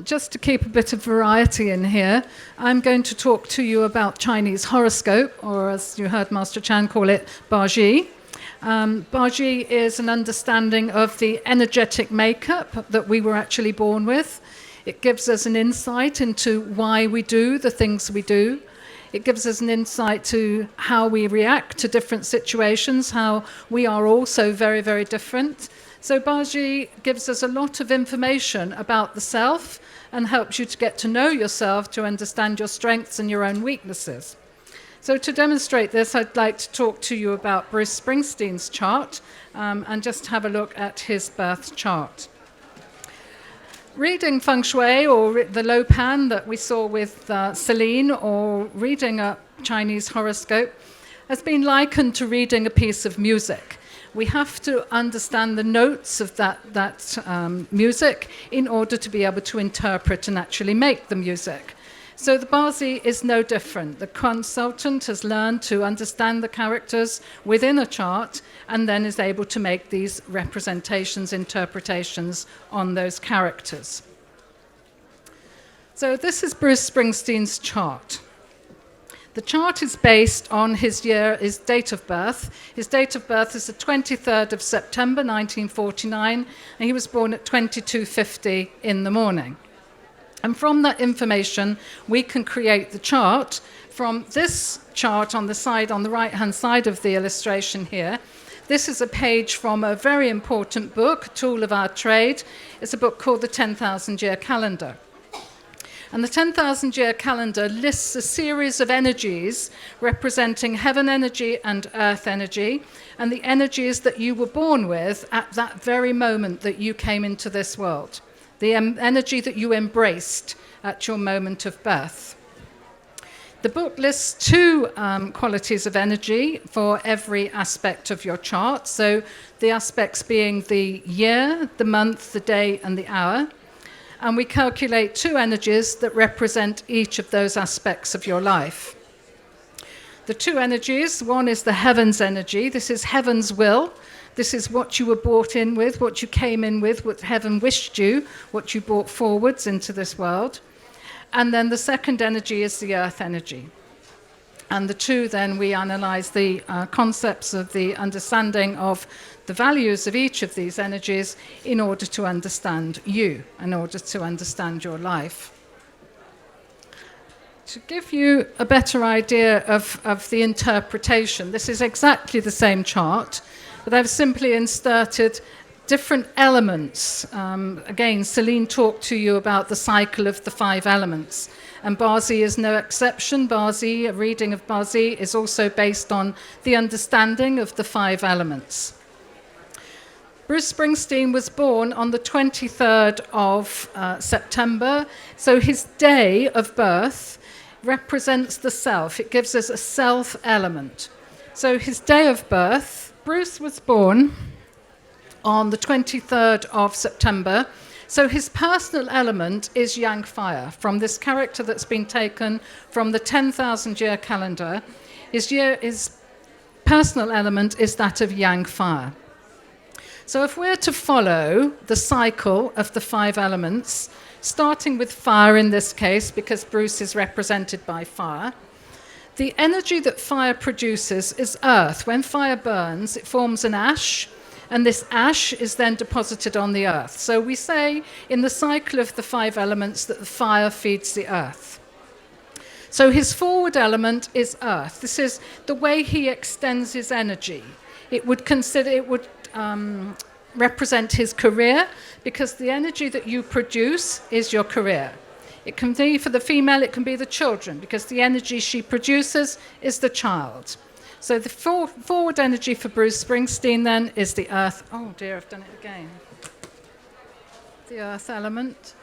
Just to keep a bit of variety in here, I'm going to talk to you about Chinese horoscope, or as you heard Master Chan call it, Baji. Baji is an understanding of the energetic makeup that we were actually born with. It gives us an insight into why we do the things we do. It gives us an insight to how we react to different situations, how we are also very, very different. So Baji gives us a lot of information about the self and helps you to get to know yourself, to understand your strengths and your own weaknesses. So to demonstrate this, I'd like to talk to you about Bruce Springsteen's chart and just have a look at his birth chart. Reading feng shui, or the lo pan that we saw with Celine, or reading a Chinese horoscope, has been likened to reading a piece of music. We have to understand the notes of that music in order to be able to interpret and actually make the music. So the Bazi is no different. The consultant has learned to understand the characters within a chart and then is able to make these representations, interpretations on those characters. So this is Bruce Springsteen's chart. The chart is based on his date of birth. His date of birth is the 23rd of September 1949, and he was born at 22:50 in the morning. And from that information, we can create the chart. From this chart on the right-hand side of the illustration here, this is a page from a very important book, a tool of our trade. It's a book called the 10,000-Year Calendar. And the 10,000-Year Calendar lists a series of energies representing heaven energy and earth energy, and the energies that you were born with at that very moment that you came into this world. The energy that you embraced at your moment of birth. The book lists two qualities of energy for every aspect of your chart. So the aspects being the year, the month, the day, and the hour. And we calculate two energies that represent each of those aspects of your life. The two energies, one is the heavens energy. This is heaven's will. This is what you were brought in with, what you came in with, what heaven wished you, what you brought forwards into this world. And then the second energy is the earth energy. And the two, then, we analyze the concepts of the understanding of the values of each of these energies in order to understand you, in order to understand your life. To give you a better idea of the interpretation, this is exactly the same chart, but I've simply inserted different elements. Again, Celine talked to you about the cycle of the 5 elements, and Bazi is no exception. Bazi, a reading of Bazi, is also based on the understanding of the 5 elements. Bruce Springsteen was born on the 23rd of September, so his day of birth represents the self. It gives us a self element. So his day of birth, Bruce was born on the 23rd of September. So his personal element is Yang Fire, from this character that's been taken from the 10,000-Year Calendar. His personal element is that of Yang Fire. So if we're to follow the cycle of the 5 elements, starting with fire in this case, because Bruce is represented by fire, the energy that fire produces is earth. When fire burns, it forms an ash, and this ash is then deposited on the earth. So we say in the cycle of the 5 elements that the fire feeds the earth. So his forward element is earth. This is the way he extends his energy. It would represent his career, because the energy that you produce is your career. It can be, for the female, it can be the children, because the energy she produces is the child. So the forward energy for Bruce Springsteen then is the earth. Oh dear, I've done it again. The earth element.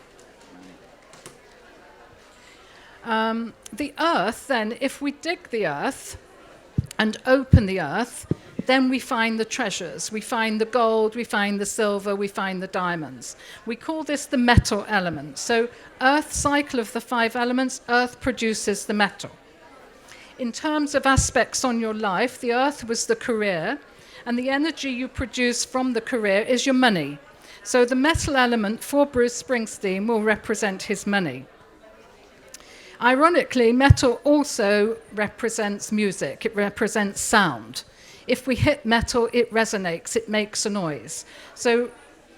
The earth then, if we dig the earth and open the earth, then we find the treasures. We find the gold, we find the silver, we find the diamonds. We call this the metal element. So earth cycle of the 5 elements, earth produces the metal. In terms of aspects on your life, the earth was the career, and the energy you produce from the career is your money. So the metal element for Bruce Springsteen will represent his money. Ironically, metal also represents music. It represents sound. If we hit metal, it resonates, it makes a noise. So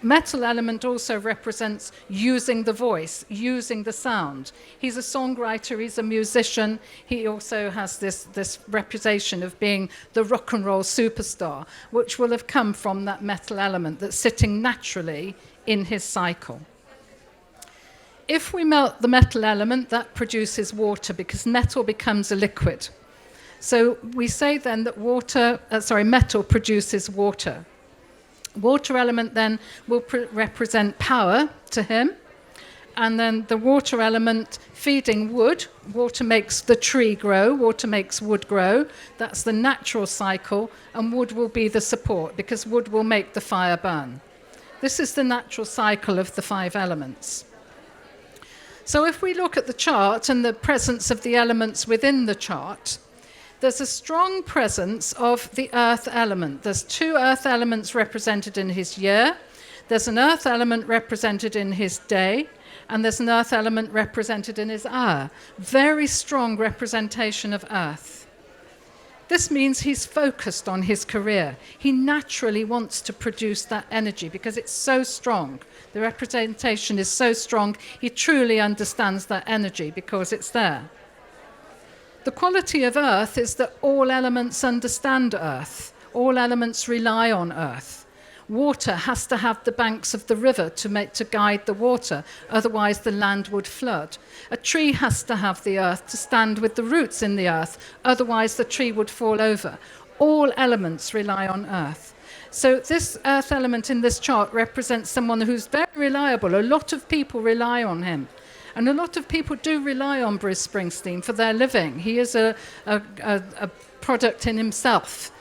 metal element also represents using the voice, using the sound. He's a songwriter, he's a musician. He also has this reputation of being the rock and roll superstar, which will have come from that metal element that's sitting naturally in his cycle. If we melt the metal element, that produces water because metal becomes a liquid. So we say then that metal produces water. Water element then will represent power to him. And then the water element feeding wood. Water makes the tree grow. Water makes wood grow. That's the natural cycle. And wood will be the support because wood will make the fire burn. This is the natural cycle of the 5 elements. So if we look at the chart and the presence of the elements within the chart, there's a strong presence of the earth element. There's 2 earth elements represented in his year. There's an earth element represented in his day, and there's an earth element represented in his hour. Very strong representation of earth. This means he's focused on his career. He naturally wants to produce that energy because it's so strong. The representation is so strong, he truly understands that energy because it's there. The quality of earth is that all elements understand earth. All elements rely on earth. Water has to have the banks of the river to guide the water, otherwise the land would flood. A tree has to have the earth to stand with the roots in the earth, otherwise the tree would fall over. All elements rely on earth. So this earth element in this chart represents someone who's very reliable. A lot of people rely on him. And a lot of people do rely on Bruce Springsteen for their living. He is a product in himself,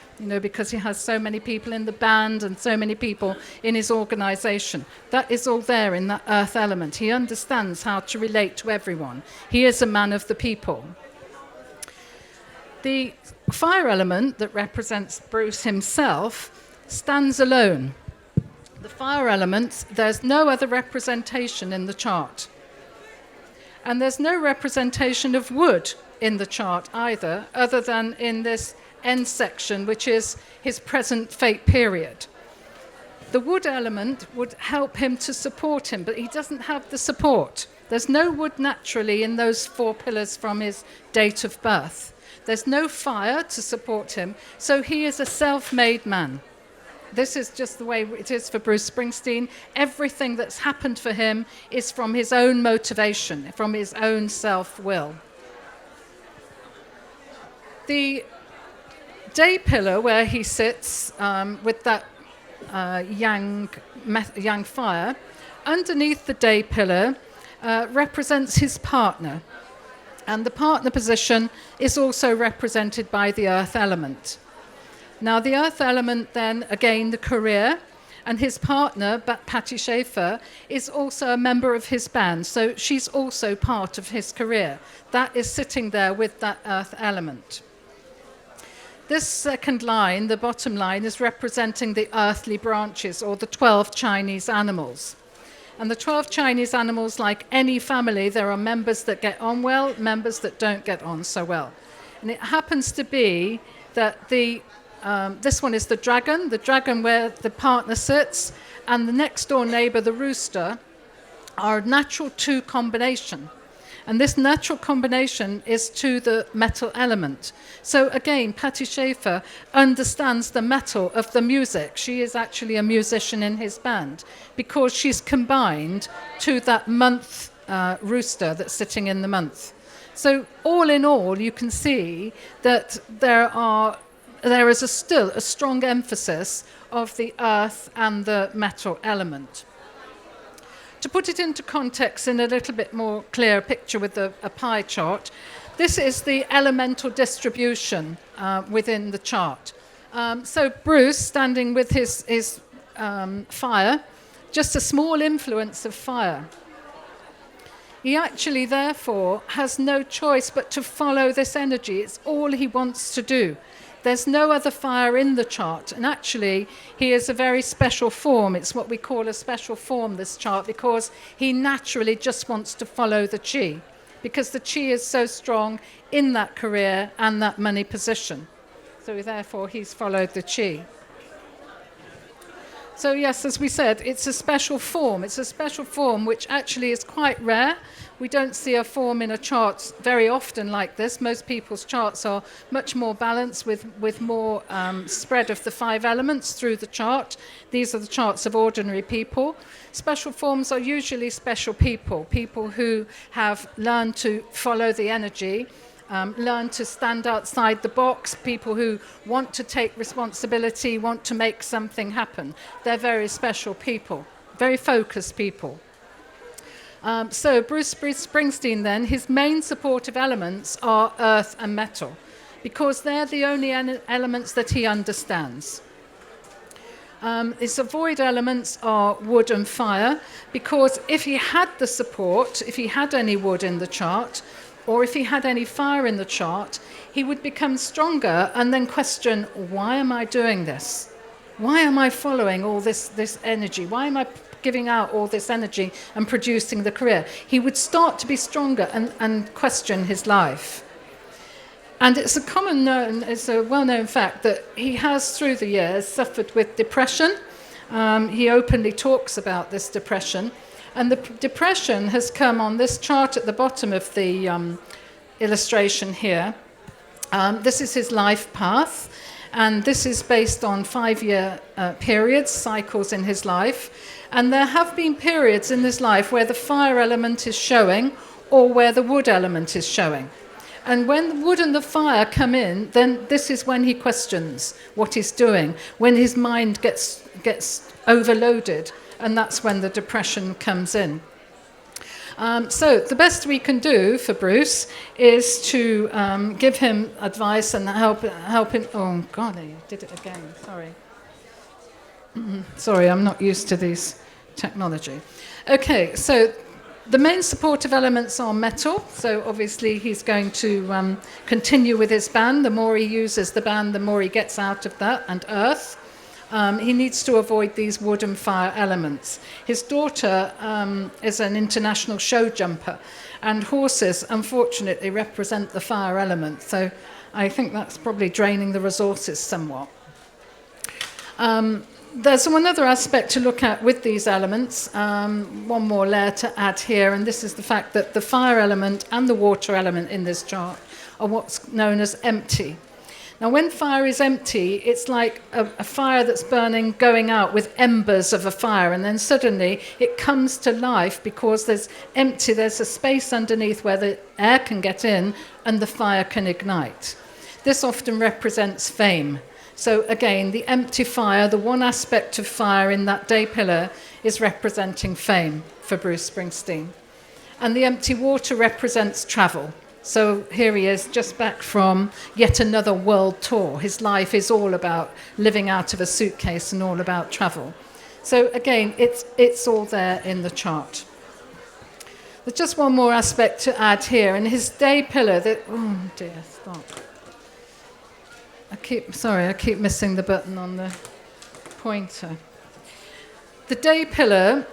because he has so many people in the band and so many people in his organization. That is all there in that earth element. He understands how to relate to everyone. He is a man of the people. The fire element that represents Bruce himself stands alone. The fire element, there's no other representation in the chart. And there's no representation of wood in the chart either, other than in this end section, which is his present fate period. The wood element would help him to support him, but he doesn't have the support. There's no wood naturally in those 4 pillars from his date of birth. There's no fire to support him, so he is a self-made man. This is just the way it is for Bruce Springsteen. Everything that's happened for him is from his own motivation, from his own self-will. The day pillar where he sits with that yang fire, underneath the day pillar represents his partner. And the partner position is also represented by the earth element. Now, the earth element then, again, the career, and his partner, Patti Schaefer, is also a member of his band, so she's also part of his career. That is sitting there with that earth element. This second line, the bottom line, is representing the earthly branches, or the 12 Chinese animals. And the 12 Chinese animals, like any family, there are members that get on well, members that don't get on so well. And it happens to be that this one is the dragon where the partner sits, and the next door neighbor, the rooster, are a natural 2 combination. And this natural combination is to the metal element. So again, Patti Schaefer understands the metal of the music. She is actually a musician in his band because she's combined to that month rooster that's sitting in the month. So all in all, you can see that there is still a strong emphasis of the earth and the metal element. To put it into context in a little bit more clear picture with a pie chart, this is the elemental distribution within the chart. So Bruce, standing with his fire, just a small influence of fire. He actually, therefore, has no choice but to follow this energy. It's all he wants to do. There's no other fire in the chart, and actually he is a very special form. It's what we call a special form, this chart, because he naturally just wants to follow the chi, because the chi is so strong in that career and that money position. So therefore he's followed the chi. So yes, as we said, it's a special form. It's a special form which actually is quite rare. We don't see a form in a chart very often like this. Most people's charts are much more balanced with more spread of the 5 elements through the chart. These are the charts of ordinary people. Special forms are usually special people, people who have learned to follow the energy, learn to stand outside the box, people who want to take responsibility, want to make something happen. They're very special people, very focused people. So Bruce Springsteen then, his main supportive elements are earth and metal, because they're the only elements that he understands. His avoid elements are wood and fire, because if he had the support, if he had any wood in the chart, or if he had any fire in the chart, he would become stronger and then question, why am I doing this? Why am I following all this energy? Why am I giving out all this energy and producing the career? He would start to be stronger and question his life. And it's a well-known fact that he has, through the years, suffered with depression. He openly talks about this depression. And the depression has come on this chart at the bottom of the illustration here. This is his life path, and this is based on 5-year periods, cycles in his life. And there have been periods in his life where the fire element is showing or where the wood element is showing. And when the wood and the fire come in, then this is when he questions what he's doing, when his mind gets overloaded. And that's when the depression comes in. So the best we can do for Bruce is to give him advice and help him. Oh, God, I did it again. Sorry. Sorry, I'm not used to this technology. Okay, so the main supportive elements are metal. So obviously he's going to continue with his band. The more he uses the band, the more he gets out of that, and earth. He needs to avoid these wood and fire elements. His daughter is an international show jumper, and horses, unfortunately, represent the fire element. So I think that's probably draining the resources somewhat. There's one other aspect to look at with these elements, one more layer to add here, and this is the fact that the fire element and the water element in this chart are what's known as empty. Now, when fire is empty, it's like a fire that's burning going out with embers of a fire, and then suddenly it comes to life because there's a space underneath where the air can get in and the fire can ignite. This often represents fame. So again, the empty fire, the one aspect of fire in that day pillar, is representing fame for Bruce Springsteen. And the empty water represents travel. So here he is, just back from yet another world tour. His life is all about living out of a suitcase and all about travel. So again, it's all there in the chart. There's just one more aspect to add here. And his day pillar, oh dear, stop. I keep missing the button on the pointer. The day pillar,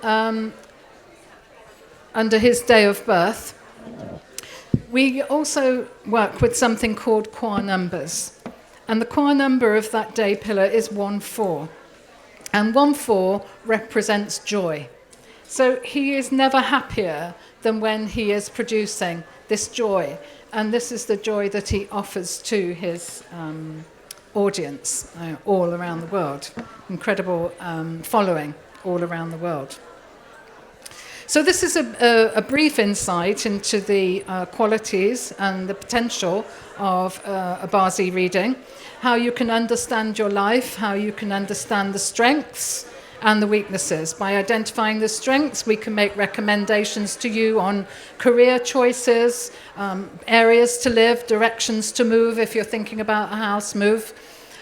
under his day of birth, we also work with something called core numbers. And the core number of that day pillar is 1-4. And 1-4 represents joy. So he is never happier than when he is producing this joy. And this is the joy that he offers to his audience all around the world. Incredible following all around the world. So this is a brief insight into the qualities and the potential of a Bazi reading, how you can understand your life, how you can understand the strengths and the weaknesses. By identifying the strengths, we can make recommendations to you on career choices, areas to live, directions to move if you're thinking about a house move.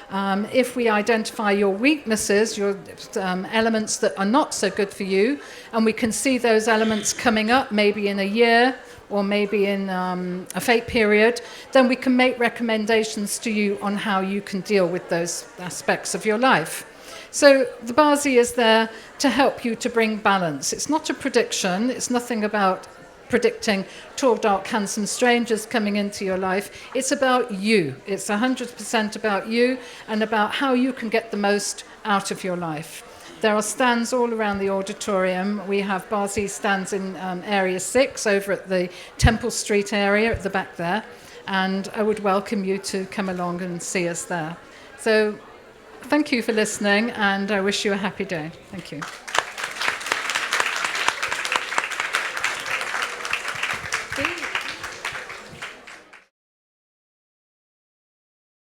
If we identify your weaknesses, your elements that are not so good for you, and we can see those elements coming up maybe in a year, or maybe in a fate period, then we can make recommendations to you on how you can deal with those aspects of your life. So the Basi is there to help you to bring balance. It's not a prediction. It's nothing about predicting tall, dark, handsome strangers coming into your life. It's about you. It's 100% about you and about how you can get the most out of your life. There are stands all around the auditorium. We have Basi stands in Area 6 over at the Temple Street area at the back there. And I would welcome you to come along and see us there. So thank you for listening, and I wish you a happy day. Thank you.